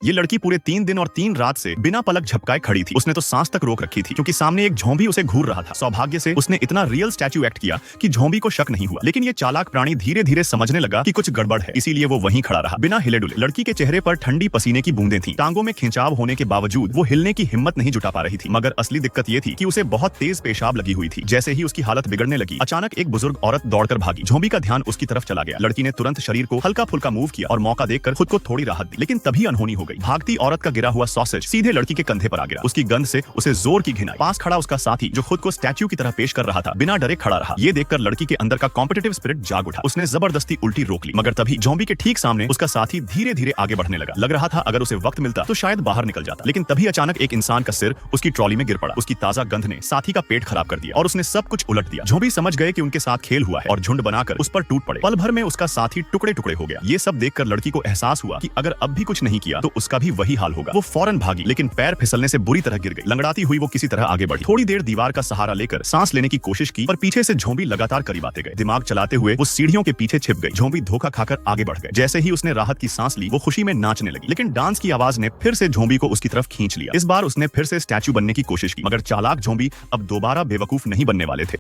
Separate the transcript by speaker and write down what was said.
Speaker 1: ये लड़की पूरे 3 दिन और 3 रात से बिना पलक झपकाए खड़ी थी। उसने तो सांस तक रोक रखी थी क्योंकि सामने एक झोंबी उसे घूर रहा था। सौभाग्य से उसने इतना रियल स्टैच्यू एक्ट किया कि झोंबी को शक नहीं हुआ। लेकिन ये चालाक प्राणी धीरे धीरे समझने लगा कि कुछ गड़बड़ है, इसीलिए वो वहीं खड़ा रहा बिना हिले डुले। लड़की के चेहरे पर ठंडी पसीने की बूंदें थीं। टांगों में खिंचाव होने के बावजूद वो हिलने की हिम्मत नहीं जुटा पा रही थी। मगर असली दिक्कत ये थी कि उसे बहुत तेज पेशाब लगी हुई थी। जैसे ही उसकी हालत बिगड़ने लगी, अचानक एक बुजुर्ग औरत दौड़कर भागी। झोंबी का ध्यान उसकी तरफ चला गया। लड़की ने तुरंत शरीर को हल्का फुल्का मूव किया और मौका देखकर खुद को थोड़ी राहत दी। लेकिन तभी अनहोनी हो गई। भागती औरत का गिरा हुआ सॉसेज सीधे लड़की के कंधे पर आ गिरा। उसकी गंध से उसे जोर की घिन आई। पास खड़ा उसका साथी जो खुद को स्टैच्यू की तरह पेश कर रहा था, बिना डरे खड़ा रहा। ये देखकर लड़की के अंदर का कॉम्पिटिटिव स्पिरिट जाग उठा। उसने जबरदस्ती उल्टी रोक ली। मगर तभी ज़ॉम्बी के ठीक सामने उसका साथी धीरे धीरे आगे बढ़ने लगा। लग रहा था अगर उसे वक्त मिलता तो शायद बाहर निकल जाता। लेकिन तभी अचानक एक इंसान का सिर उसकी ट्रॉली में गिर पड़ा। उसकी ताजा गंध ने साथी का पेट खराब कर दिया और उसने सब कुछ उलट दिया। ज़ॉम्बी समझ गए कि उनके साथ खेल हुआ है और झुंड बनाकर उस पर टूट पड़े। पल भर में उसका साथी टुकड़े टुकड़े हो गया। ये सब देखकर लड़की को एहसास हुआ कि अगर अब भी कुछ नहीं किया तो उसका भी वही हाल होगा। वो फौरन भागी, लेकिन पैर फिसलने से बुरी तरह गिर गई। लंगड़ाती हुई वो किसी तरह आगे बढ़ी। थोड़ी देर दीवार का सहारा लेकर सांस लेने की कोशिश की, पर पीछे से ज़ॉम्बी लगातार करीब आते गए। दिमाग चलाते हुए वो सीढ़ियों के पीछे छिप गई। ज़ॉम्बी धोखा खाकर आगे बढ़ गए। जैसे ही उसने राहत की सांस ली, वो खुशी में नाचने लगी। लेकिन डांस की आवाज ने फिर से ज़ॉम्बी को उसकी तरफ खींच लिया। इस बार उसने फिर से स्टैच्यू बनने की कोशिश की, मगर चालाक ज़ॉम्बी अब दोबारा बेवकूफ नहीं बनने वाले थे।